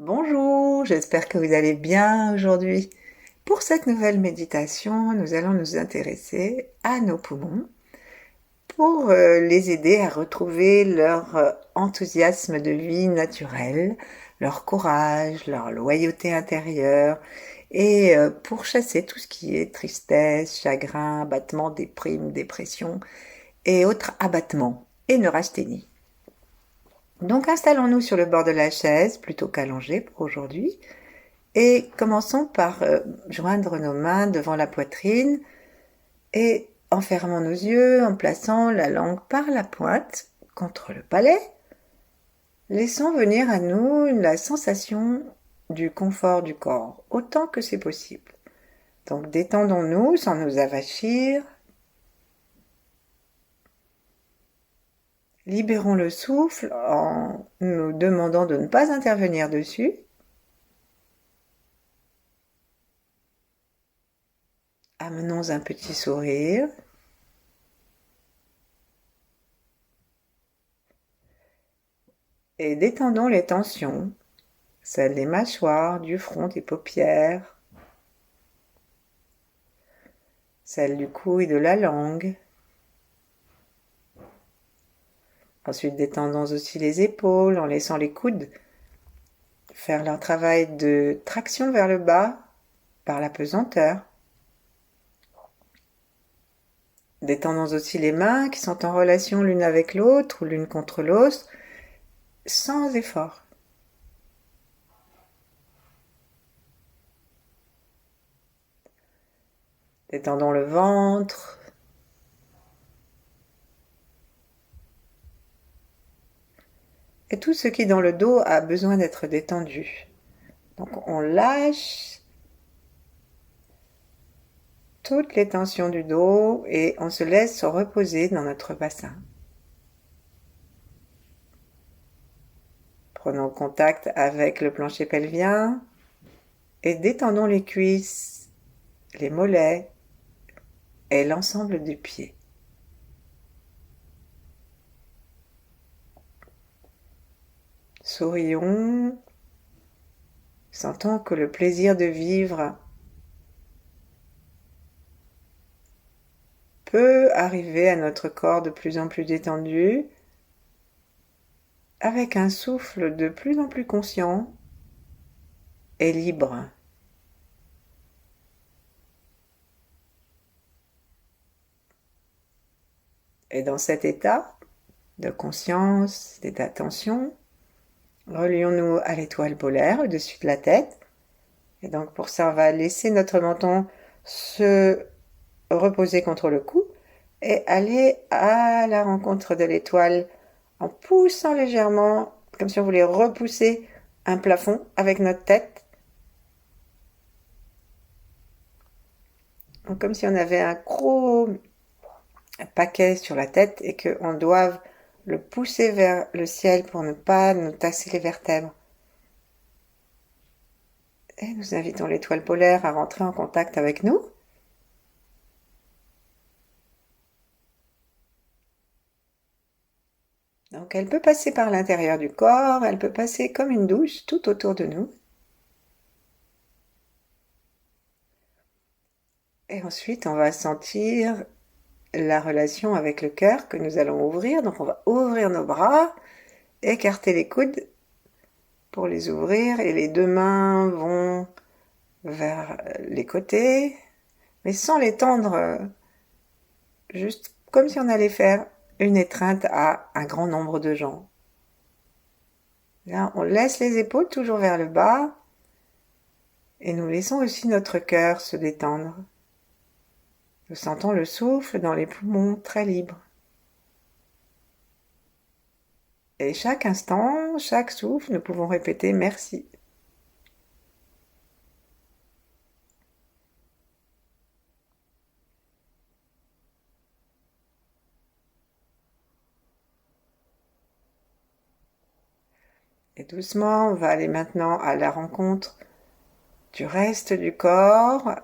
Bonjour, j'espère que vous allez bien aujourd'hui. Pour cette nouvelle méditation, nous allons nous intéresser à nos poumons pour les aider à retrouver leur enthousiasme de vie naturel, leur courage, leur loyauté intérieure et pour chasser tout ce qui est tristesse, chagrin, abattement, déprime, dépression et autres abattements et neurasthénie. Donc installons-nous sur le bord de la chaise plutôt qu'allongés pour aujourd'hui. Et commençons par joindre nos mains devant la poitrine et en fermant nos yeux, en plaçant la langue par la pointe contre le palais, laissons venir à nous la sensation du confort du corps, autant que c'est possible. Donc détendons-nous sans nous avachir. Libérons le souffle en nous demandant de ne pas intervenir dessus. Amenons un petit sourire. Et détendons les tensions, celles des mâchoires, du front, des paupières, celles du cou et de la langue. Ensuite, détendons aussi les épaules en laissant les coudes faire leur travail de traction vers le bas par la pesanteur. Détendons aussi les mains qui sont en relation l'une avec l'autre ou l'une contre l'autre, sans effort. Détendons le ventre. Et tout ce qui dans le dos a besoin d'être détendu. Donc on lâche toutes les tensions du dos et on se laisse se reposer dans notre bassin. Prenons contact avec le plancher pelvien et détendons les cuisses, les mollets et l'ensemble du pied. Sourions, sentons que le plaisir de vivre peut arriver à notre corps de plus en plus détendu, avec un souffle de plus en plus conscient et libre. Et dans cet état de conscience et d'attention, relions-nous à l'étoile polaire au-dessus de la tête. Et donc pour ça, on va laisser notre menton se reposer contre le cou et aller à la rencontre de l'étoile en poussant légèrement, comme si on voulait repousser un plafond avec notre tête. Donc comme si on avait un gros paquet sur la tête et qu'on doive le pousser vers le ciel pour ne pas nous tasser les vertèbres. Et nous invitons l'étoile polaire à rentrer en contact avec nous. Donc elle peut passer par l'intérieur du corps, elle peut passer comme une douche tout autour de nous. Et ensuite, on va sentir la relation avec le cœur que nous allons ouvrir. Donc on va ouvrir nos bras, écarter les coudes pour les ouvrir et les deux mains vont vers les côtés, mais sans les tendre, juste comme si on allait faire une étreinte à un grand nombre de gens. Là, on laisse les épaules toujours vers le bas et nous laissons aussi notre cœur se détendre. Nous sentons le souffle dans les poumons très libres. Et chaque instant, chaque souffle, nous pouvons répéter merci. Et doucement, on va aller maintenant à la rencontre du reste du corps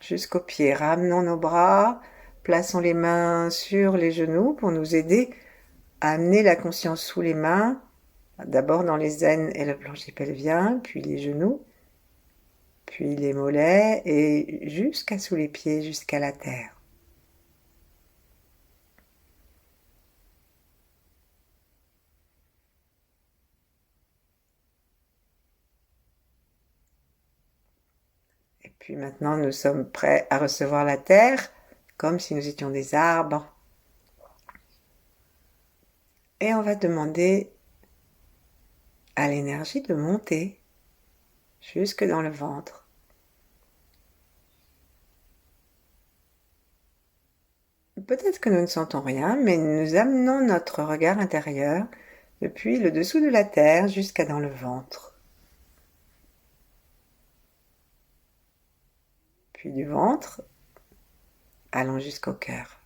jusqu'aux pieds. Ramenons nos bras, plaçons les mains sur les genoux pour nous aider à amener la conscience sous les mains D'abord dans les aines et le plancher pelvien, puis les genoux, puis les mollets et jusqu'à sous les pieds, jusqu'à la terre. Et puis maintenant, nous sommes prêts à recevoir la terre, comme si nous étions des arbres. Et on va demander à l'énergie de monter jusque dans le ventre. Peut-être que nous ne sentons rien, mais nous amenons notre regard intérieur depuis le dessous de la terre jusqu'à dans le ventre. Puis du ventre, allons jusqu'au cœur.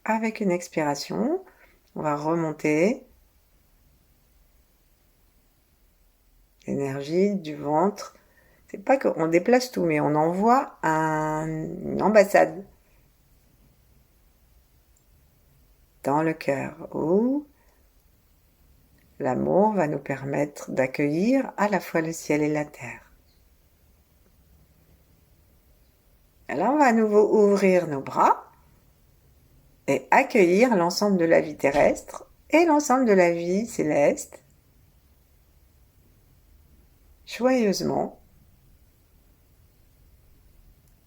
Avec une expiration, on va remonter l'énergie du ventre. C'est pas qu'on déplace tout, mais on envoie une ambassade dans le cœur où l'amour va nous permettre d'accueillir à la fois le ciel et la terre. Alors on va à nouveau ouvrir nos bras et accueillir l'ensemble de la vie terrestre et l'ensemble de la vie céleste joyeusement,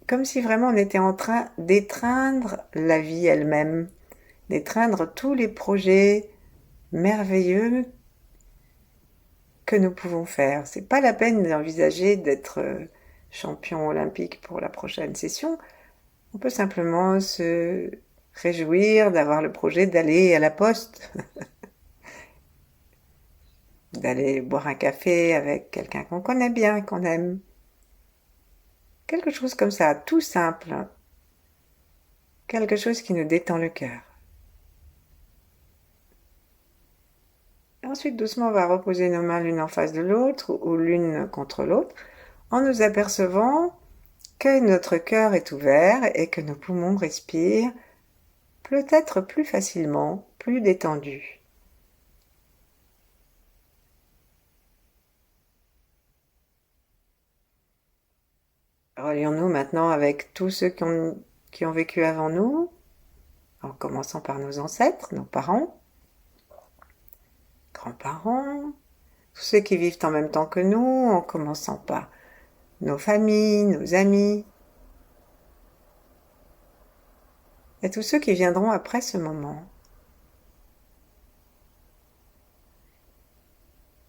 comme si vraiment on était en train d'étreindre la vie elle-même, d'étreindre tous les projets merveilleux que nous pouvons faire. C'est pas la peine d'envisager d'être champion olympique pour la prochaine session. On peut simplement se réjouir d'avoir le projet d'aller à la poste, d'aller boire un café avec quelqu'un qu'on connaît bien, qu'on aime. Quelque chose comme ça, tout simple. Quelque chose qui nous détend le cœur. Ensuite, doucement, on va reposer nos mains l'une en face de l'autre ou l'une contre l'autre en nous apercevant que notre cœur est ouvert et que nos poumons respirent peut-être plus facilement, plus détendus. Relions-nous maintenant avec tous ceux qui ont vécu avant nous, en commençant par nos ancêtres, nos parents, grands-parents, tous ceux qui vivent en même temps que nous, en commençant par nos familles, nos amis, et tous ceux qui viendront après ce moment.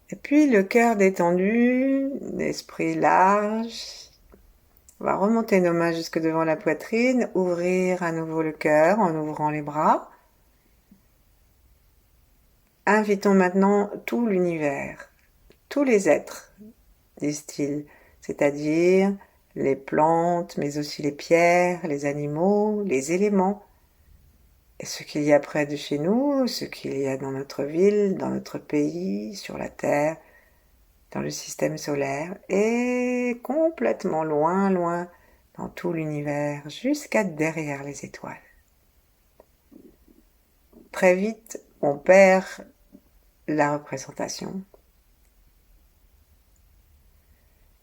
Et puis le cœur détendu, l'esprit large, on va remonter nos mains jusque devant la poitrine, ouvrir à nouveau le cœur en ouvrant les bras. Invitons maintenant tout l'univers, tous les êtres, disent-ils, c'est-à-dire les plantes, mais aussi les pierres, les animaux, les éléments, et ce qu'il y a près de chez nous, ce qu'il y a dans notre ville, dans notre pays, sur la Terre, dans le système solaire, et complètement loin, loin, dans tout l'univers, jusqu'à derrière les étoiles. Très vite, on perd la représentation.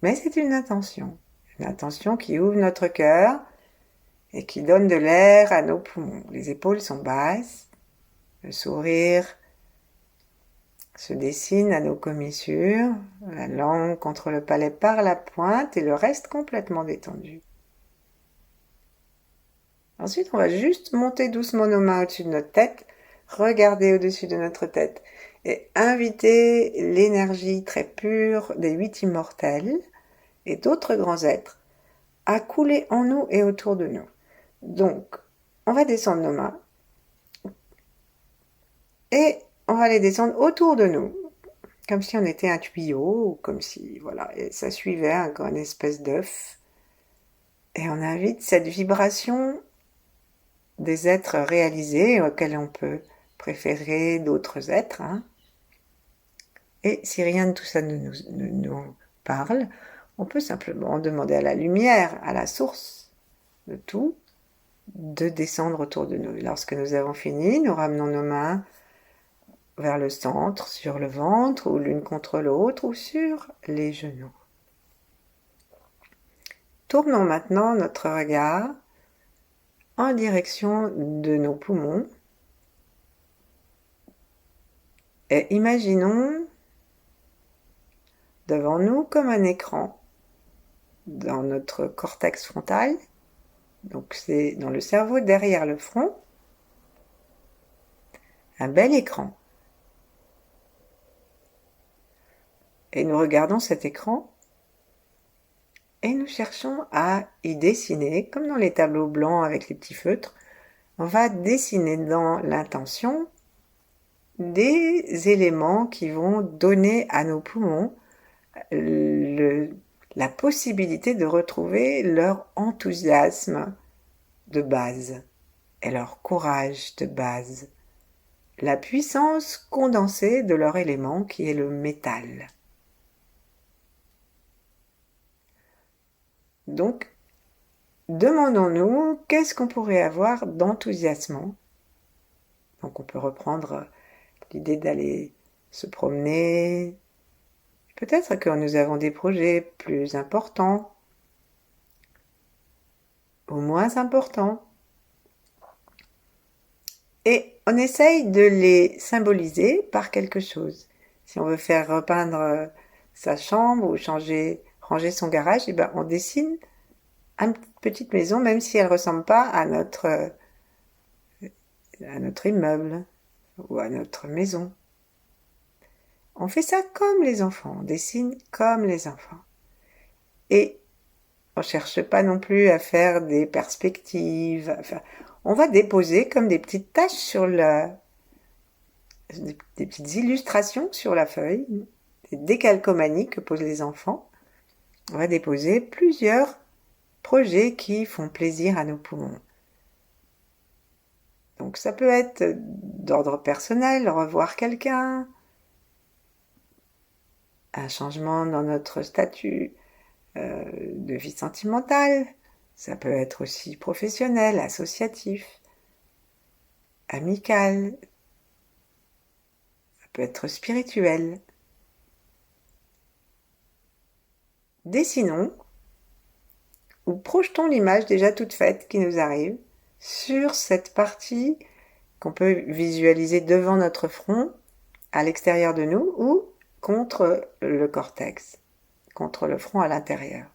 Mais c'est une intention qui ouvre notre cœur et qui donne de l'air à nos poumons. Les épaules sont basses, le sourire se dessine à nos commissures, la langue contre le palais par la pointe et le reste complètement détendu. Ensuite, on va juste monter doucement nos mains au-dessus de notre tête, regarder au-dessus de notre tête et inviter l'énergie très pure des 8 immortels et d'autres grands êtres à couler en nous et autour de nous. Donc, on va descendre nos mains et on va les descendre autour de nous, comme si on était un tuyau, ou comme si, voilà, et ça suivait une espèce d'œuf. Et on invite cette vibration des êtres réalisés auxquels on peut préférer d'autres êtres. Et si rien de tout ça ne nous parle, on peut simplement demander à la lumière, à la source de tout, de descendre autour de nous. Lorsque nous avons fini, nous ramenons nos mains vers le centre, sur le ventre, ou l'une contre l'autre, ou sur les genoux. Tournons maintenant notre regard en direction de nos poumons et imaginons devant nous comme un écran dans notre cortex frontal, donc c'est dans le cerveau derrière le front, un bel écran. Et nous regardons cet écran et nous cherchons à y dessiner, comme dans les tableaux blancs avec les petits feutres, on va dessiner dans l'intention des éléments qui vont donner à nos poumons la possibilité de retrouver leur enthousiasme de base et leur courage de base, la puissance condensée de leur élément qui est le métal. Donc, demandons-nous qu'est-ce qu'on pourrait avoir d'enthousiasmant. Donc on peut reprendre l'idée d'aller se promener. Peut-être que nous avons des projets plus importants ou moins importants. Et on essaye de les symboliser par quelque chose. Si on veut faire repeindre sa chambre ou ranger son garage, et ben on dessine une petite maison, même si elle ne ressemble pas à notre immeuble ou à notre maison. On fait ça comme les enfants, on dessine comme les enfants. Et on ne cherche pas non plus à faire des perspectives. On va déposer comme des petites taches des petites illustrations sur la feuille, des décalcomanies que posent les enfants. On va déposer plusieurs projets qui font plaisir à nos poumons. Donc ça peut être d'ordre personnel, revoir quelqu'un, un changement dans notre statut de vie sentimentale, ça peut être aussi professionnel, associatif, amical, ça peut être spirituel. Dessinons ou projetons l'image déjà toute faite qui nous arrive sur cette partie qu'on peut visualiser devant notre front, à l'extérieur de nous ou contre le cortex, contre le front à l'intérieur.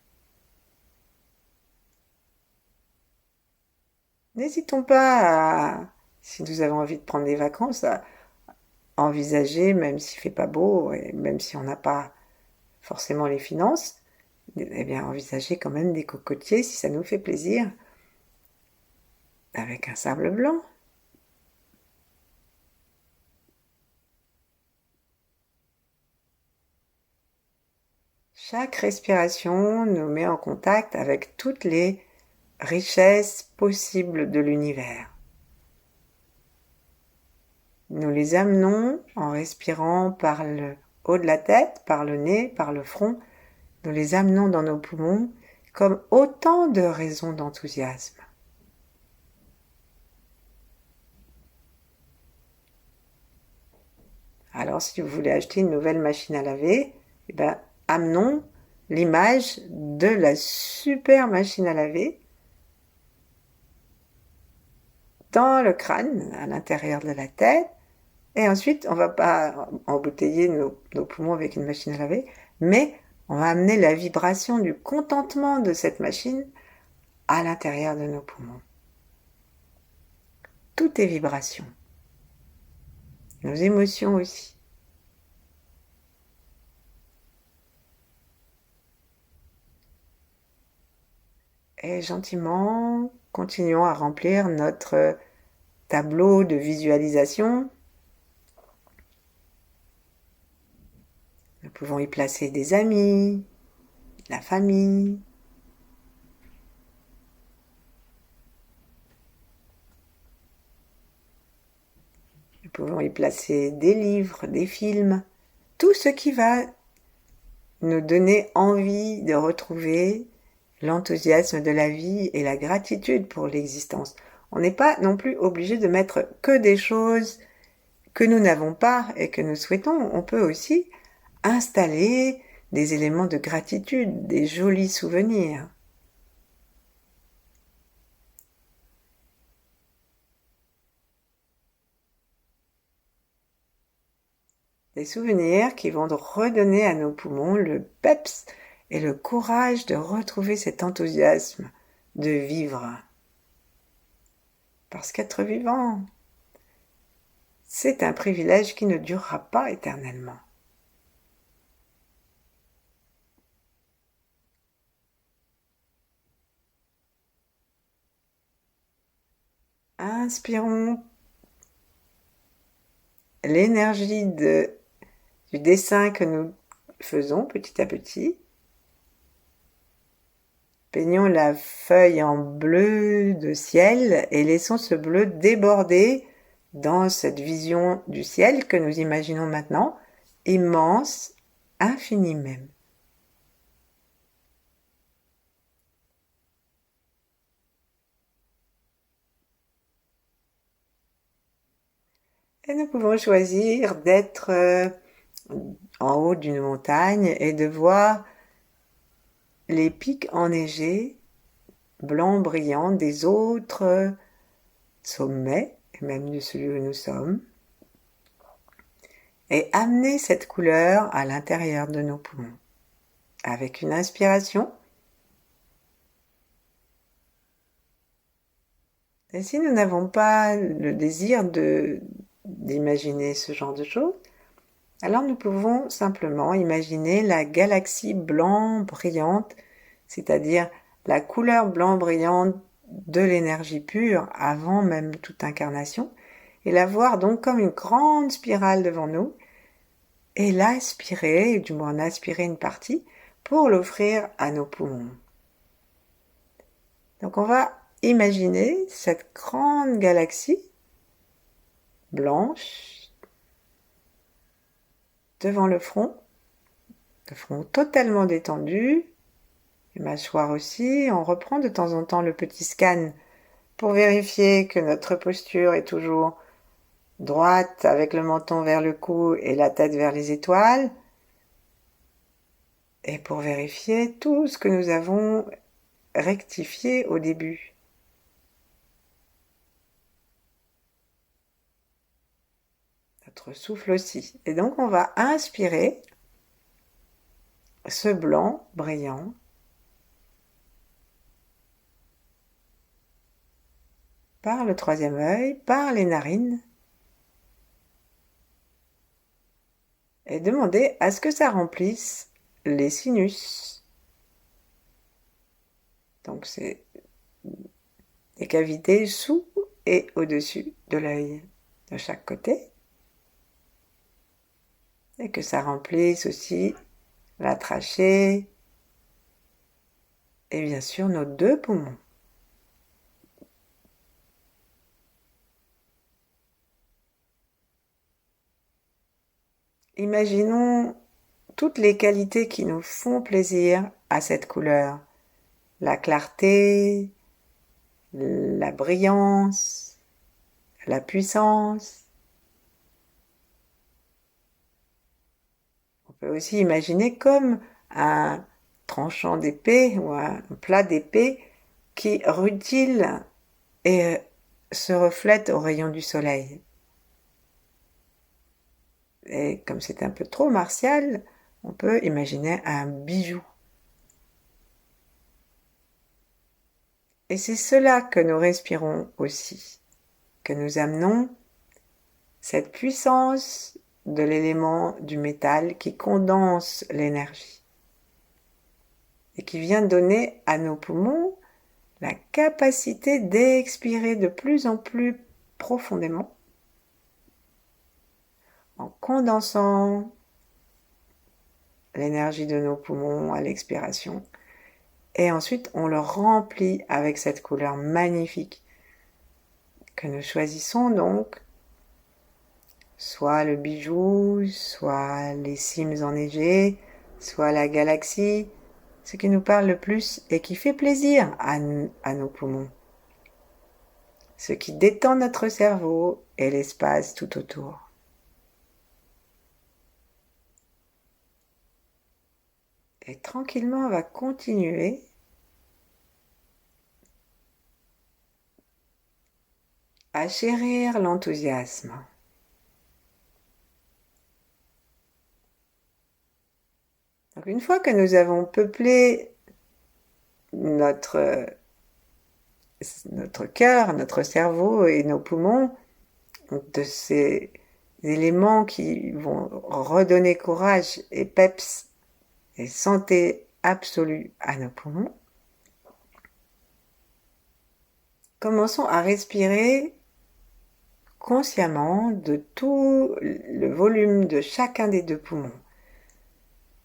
N'hésitons pas si nous avons envie de prendre des vacances, à envisager, même s'il ne fait pas beau et même si on n'a pas forcément les finances, eh bien envisager quand même des cocotiers si ça nous fait plaisir, avec un sable blanc. Chaque respiration nous met en contact avec toutes les richesses possibles de l'univers. Nous les amenons en respirant par le haut de la tête, par le nez, par le front. Nous les amenons dans nos poumons comme autant de raisons d'enthousiasme. Alors si vous voulez acheter une nouvelle machine à laver, eh ben, amenons l'image de la super machine à laver dans le crâne, à l'intérieur de la tête. Et ensuite, on ne va pas embouteiller nos poumons avec une machine à laver, mais on va amener la vibration du contentement de cette machine à l'intérieur de nos poumons. Tout est vibration. Nos émotions aussi. Et gentiment, continuons à remplir notre tableau de visualisation. Nous pouvons y placer des amis, la famille. Nous pouvons y placer des livres, des films, tout ce qui va nous donner envie de retrouver l'enthousiasme de la vie et la gratitude pour l'existence. On n'est pas non plus obligé de mettre que des choses que nous n'avons pas et que nous souhaitons, on peut aussi installer des éléments de gratitude, des jolis souvenirs. Des souvenirs qui vont redonner à nos poumons le peps et le courage de retrouver cet enthousiasme de vivre. Parce qu'être vivant, c'est un privilège qui ne durera pas éternellement. Inspirons l'énergie du dessin que nous faisons petit à petit. Peignons la feuille en bleu de ciel et laissons ce bleu déborder dans cette vision du ciel que nous imaginons maintenant, immense, infini même. Et nous pouvons choisir d'être en haut d'une montagne et de voir les pics enneigés, blancs brillants des autres sommets, et même de celui où nous sommes, et amener cette couleur à l'intérieur de nos poumons. Avec une inspiration, et si nous n'avons pas le désir d'imaginer ce genre de choses, alors nous pouvons simplement imaginer la galaxie blanc brillante, c'est-à-dire la couleur blanc brillante de l'énergie pure avant même toute incarnation, et la voir donc comme une grande spirale devant nous, et l'aspirer, du moins en aspirer une partie, pour l'offrir à nos poumons. Donc on va imaginer cette grande galaxie blanche devant le front totalement détendu, les mâchoires aussi. On reprend de temps en temps le petit scan pour vérifier que notre posture est toujours droite avec le menton vers le cou et la tête vers les étoiles. Et pour vérifier tout ce que nous avons rectifié au début. Notre souffle aussi. Et donc on va inspirer ce blanc brillant par le troisième œil, par les narines, et demander à ce que ça remplisse les sinus. Donc c'est des cavités sous et au-dessus de l'œil, de chaque côté. Et que ça remplisse aussi la trachée et bien sûr nos deux poumons. Imaginons toutes les qualités qui nous font plaisir à cette couleur. La clarté, la brillance, la puissance. On peut aussi imaginer comme un tranchant d'épée ou un plat d'épée qui rutile et se reflète aux rayons du soleil. Et comme c'est un peu trop martial, on peut imaginer un bijou. Et c'est cela que nous respirons aussi, que nous amenons cette puissance de l'élément du métal qui condense l'énergie et qui vient donner à nos poumons la capacité d'expirer de plus en plus profondément en condensant l'énergie de nos poumons à l'expiration. Et ensuite, on le remplit avec cette couleur magnifique que nous choisissons donc, soit le bijou, soit les cimes enneigées, soit la galaxie, ce qui nous parle le plus et qui fait plaisir à nos poumons. Ce qui détend notre cerveau et l'espace tout autour. Et tranquillement, on va continuer à chérir l'enthousiasme. Donc une fois que nous avons peuplé notre, notre cœur, notre cerveau et nos poumons de ces éléments qui vont redonner courage et peps et santé absolue à nos poumons, commençons à respirer consciemment de tout le volume de chacun des deux poumons.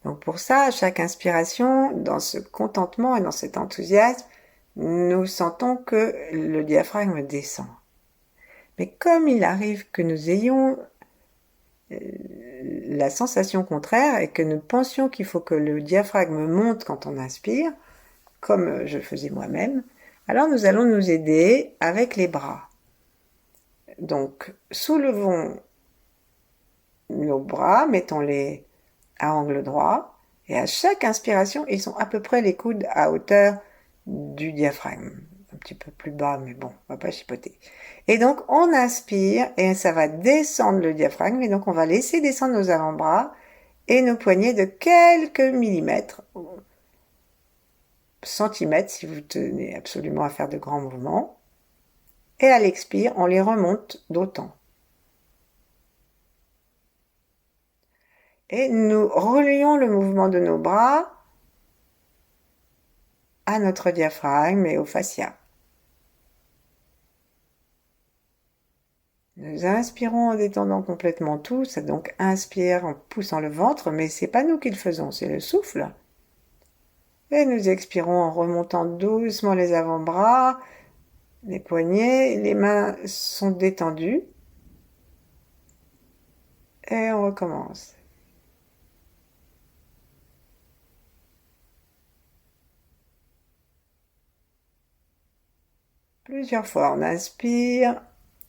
Donc pour ça, à chaque inspiration, dans ce contentement et dans cet enthousiasme, nous sentons que le diaphragme descend. Mais comme il arrive que nous ayons la sensation contraire et que nous pensions qu'il faut que le diaphragme monte quand on inspire, comme je faisais moi-même, alors nous allons nous aider avec les bras. Donc soulevons nos bras, mettons-les à angle droit, et à chaque inspiration, ils sont à peu près les coudes à hauteur du diaphragme. Un petit peu plus bas, mais bon, on va pas chipoter. Et donc, on inspire, et ça va descendre le diaphragme, et donc on va laisser descendre nos avant-bras et nos poignets de quelques millimètres, centimètres si vous tenez absolument à faire de grands mouvements. Et à l'expire, on les remonte d'autant. Et nous relions le mouvement de nos bras à notre diaphragme et au fascia. Nous inspirons en détendant complètement tout, ça donc inspire en poussant le ventre, mais c'est pas nous qui le faisons, c'est le souffle. Et nous expirons en remontant doucement les avant-bras, les poignets, les mains sont détendues. Et on recommence. Plusieurs fois, on inspire,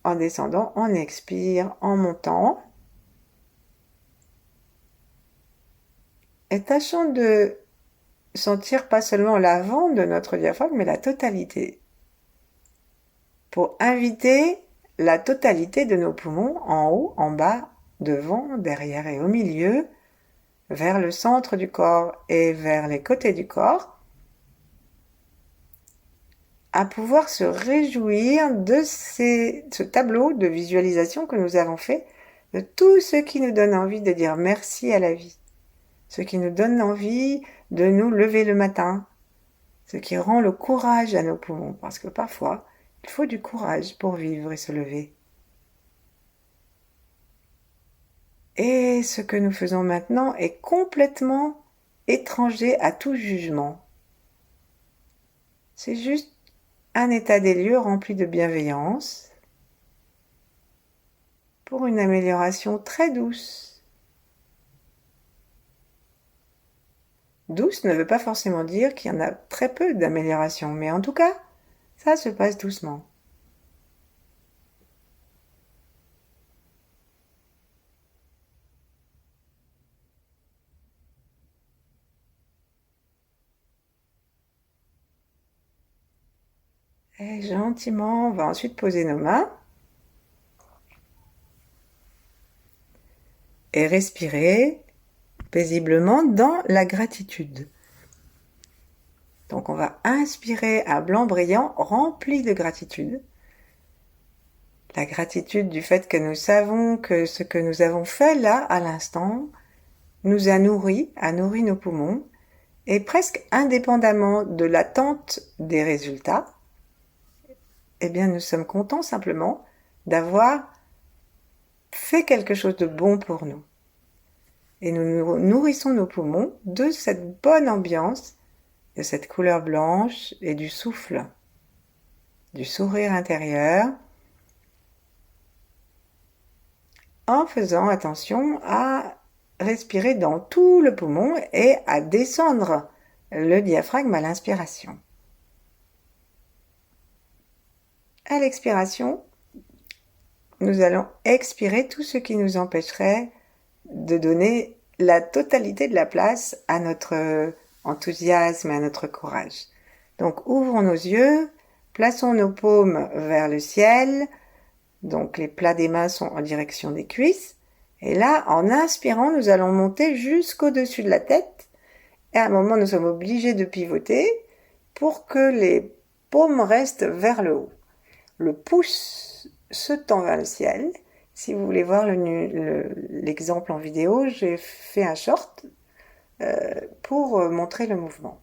en descendant, on expire, en montant. Et tâchons de sentir pas seulement l'avant de notre diaphragme, mais la totalité. Pour inviter la totalité de nos poumons en haut, en bas, devant, derrière et au milieu, vers le centre du corps et vers les côtés du corps, à pouvoir se réjouir de ce tableau de visualisation que nous avons fait, de tout ce qui nous donne envie de dire merci à la vie, ce qui nous donne envie de nous lever le matin, ce qui rend le courage à nos poumons, parce que parfois, il faut du courage pour vivre et se lever. Et ce que nous faisons maintenant est complètement étranger à tout jugement. C'est juste un état des lieux rempli de bienveillance pour une amélioration très douce. Douce ne veut pas forcément dire qu'il y en a très peu d'amélioration, mais en tout cas, ça se passe doucement. Et gentiment, on va ensuite poser nos mains et respirer paisiblement dans la gratitude. Donc on va inspirer un blanc brillant rempli de gratitude. La gratitude du fait que nous savons que ce que nous avons fait là, à l'instant, nous a nourri nos poumons, et presque indépendamment de l'attente des résultats, eh bien nous sommes contents simplement d'avoir fait quelque chose de bon pour nous. Et nous nourrissons nos poumons de cette bonne ambiance, de cette couleur blanche et du souffle, du sourire intérieur, en faisant attention à respirer dans tout le poumon et à descendre le diaphragme à l'inspiration. À l'expiration, nous allons expirer tout ce qui nous empêcherait de donner la totalité de la place à notre enthousiasme et à notre courage. Donc ouvrons nos yeux, plaçons nos paumes vers le ciel, donc les plats des mains sont en direction des cuisses, et là, en inspirant, nous allons monter jusqu'au-dessus de la tête, et à un moment, nous sommes obligés de pivoter pour que les paumes restent vers le haut. Le pouce se tend vers le ciel. Si vous voulez voir l'exemple en vidéo, j'ai fait un short pour montrer le mouvement.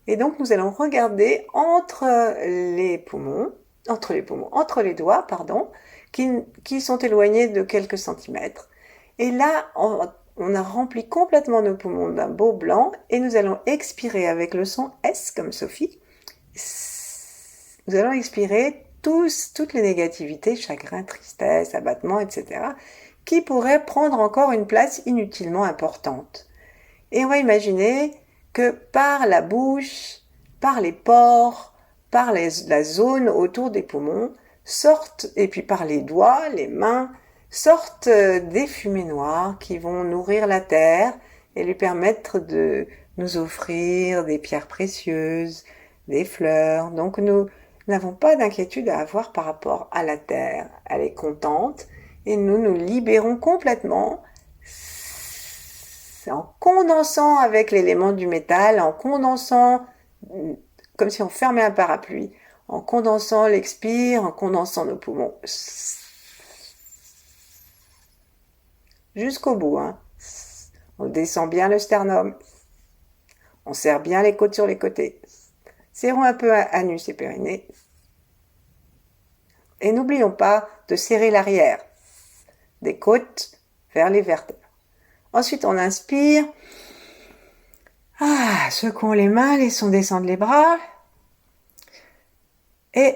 Et donc nous allons regarder entre les doigts, qui sont éloignés de quelques centimètres. Et là, on a rempli complètement nos poumons d'un beau blanc et nous allons expirer avec le son S comme Sophie. Nous allons expirer toutes les négativités, chagrin, tristesse, abattement, etc., qui pourraient prendre encore une place inutilement importante. Et on va imaginer que par la bouche, par les pores, par la zone autour des poumons, et puis par les doigts, les mains, sortent des fumées noires qui vont nourrir la terre et lui permettre de nous offrir des pierres précieuses, des fleurs. Donc nous n'avons pas d'inquiétude à avoir par rapport à la terre. Elle est contente et nous nous libérons complètement. C'est en condensant avec l'élément du métal, en condensant comme si on fermait un parapluie, en condensant l'expire, en condensant nos poumons. Jusqu'au bout, hein. On descend bien le sternum. On serre bien les côtes sur les côtés. Serrons un peu anus et périnée. Et n'oublions pas de serrer l'arrière des côtes vers les vertèbres. Ensuite, on inspire. Secouons les mains, laissons descendre les bras. Et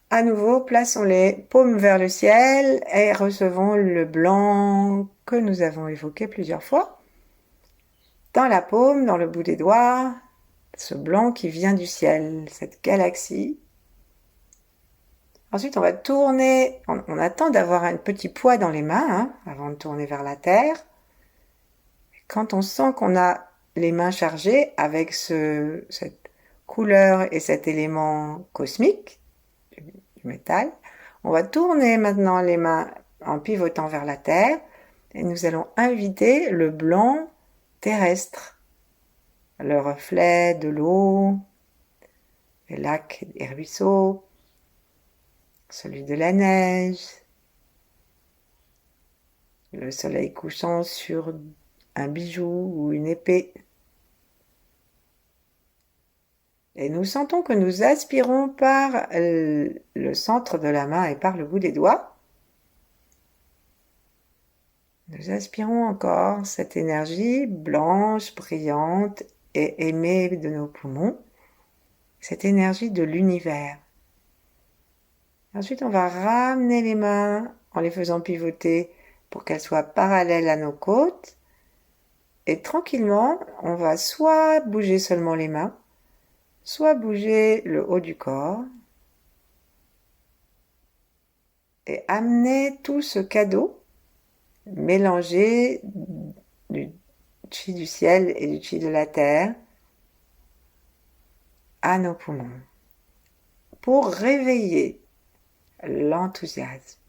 à nouveau, plaçons les paumes vers le ciel et recevons le blanc que nous avons évoqué plusieurs fois. Dans la paume, dans le bout des doigts, ce blanc qui vient du ciel, cette galaxie. Ensuite, on va tourner, on attend d'avoir un petit poids dans les mains avant de tourner vers la terre. Quand on sent qu'on a les mains chargées avec cette couleur et cet élément cosmique du métal, on va tourner maintenant les mains en pivotant vers la terre et nous allons inviter le blanc terrestre, le reflet de l'eau, les lacs et ruisseaux, celui de la neige, le soleil couchant sur un bijou ou une épée. Et nous sentons que nous aspirons par le centre de la main et par le bout des doigts. Nous aspirons encore cette énergie blanche, brillante et aimée de nos poumons, cette énergie de l'univers. Ensuite, on va ramener les mains en les faisant pivoter pour qu'elles soient parallèles à nos côtes. Et tranquillement, on va soit bouger seulement les mains, soit bouger le haut du corps et amener tout ce cadeau mélangé du chi du ciel et du chi de la terre à nos poumons pour réveiller l'enthousiasme.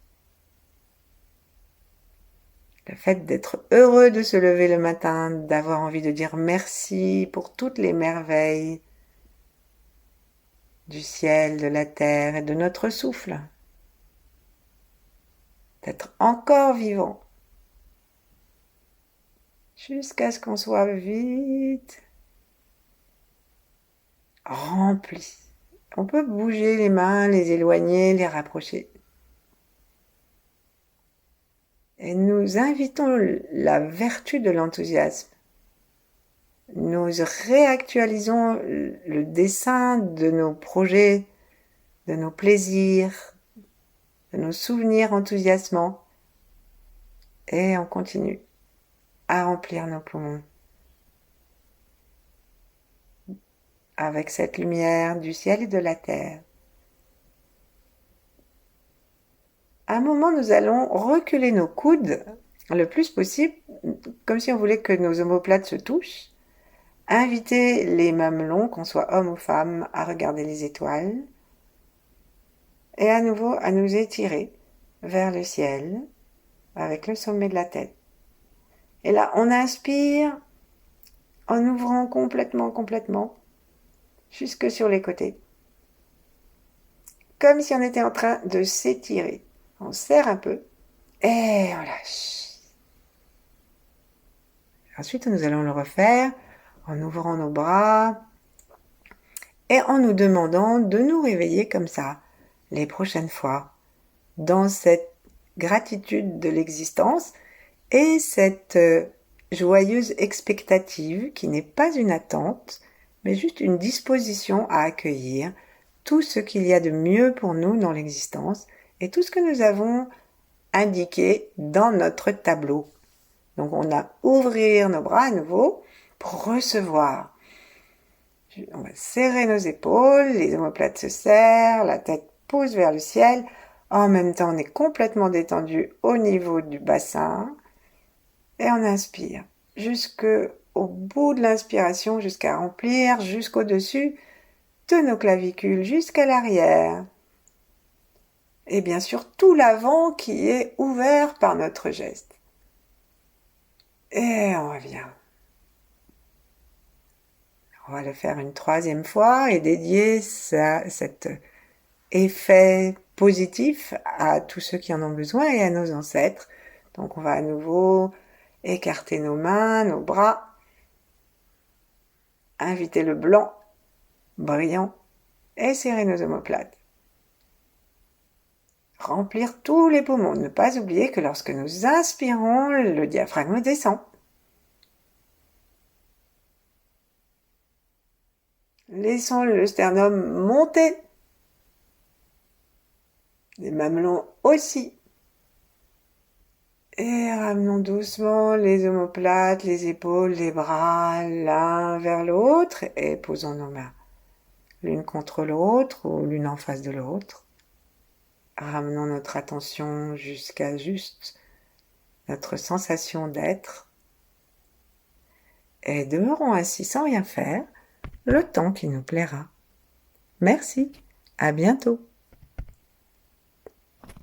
Le fait d'être heureux de se lever le matin, d'avoir envie de dire merci pour toutes les merveilles du ciel, de la terre et de notre souffle. D'être encore vivant. Jusqu'à ce qu'on soit vite rempli. On peut bouger les mains, les éloigner, les rapprocher. Et nous invitons la vertu de l'enthousiasme. Nous réactualisons le dessin de nos projets, de nos plaisirs, de nos souvenirs enthousiasmants. Et on continue à remplir nos poumons avec cette lumière du ciel et de la terre. À un moment, nous allons reculer nos coudes le plus possible, comme si on voulait que nos omoplates se touchent. Inviter les mamelons, qu'on soit homme ou femme, à regarder les étoiles et à nouveau à nous étirer vers le ciel avec le sommet de la tête. Et là, on inspire en ouvrant complètement, jusque sur les côtés. Comme si on était en train de s'étirer. On serre un peu et on lâche. Ensuite, nous allons le refaire en ouvrant nos bras et en nous demandant de nous réveiller comme ça les prochaines fois dans cette gratitude de l'existence et cette joyeuse expectative qui n'est pas une attente, mais juste une disposition à accueillir tout ce qu'il y a de mieux pour nous dans l'existence et tout ce que nous avons indiqué dans notre tableau. Donc on a ouvrir nos bras à nouveau pour recevoir. On va serrer nos épaules, les omoplates se serrent, la tête pousse vers le ciel. En même temps, on est complètement détendu au niveau du bassin. Et on inspire jusqu'au bout de l'inspiration, jusqu'à remplir jusqu'au-dessus de nos clavicules, jusqu'à l'arrière. Et bien sûr, tout l'avant qui est ouvert par notre geste. Et on revient. On va le faire une troisième fois et dédier cet effet positif à tous ceux qui en ont besoin et à nos ancêtres. Donc on va à nouveau écarter nos mains, nos bras, inviter le blanc, brillant, et serrer nos omoplates. Remplir tous les poumons. Ne pas oublier que lorsque nous inspirons, le diaphragme descend. Laissons le sternum monter. Les mamelons aussi. Et ramenons doucement les omoplates, les épaules, les bras l'un vers l'autre et posons nos mains l'une contre l'autre ou l'une en face de l'autre. Ramenons notre attention jusqu'à juste notre sensation d'être et demeurons ainsi sans rien faire le temps qui nous plaira. Merci, à bientôt.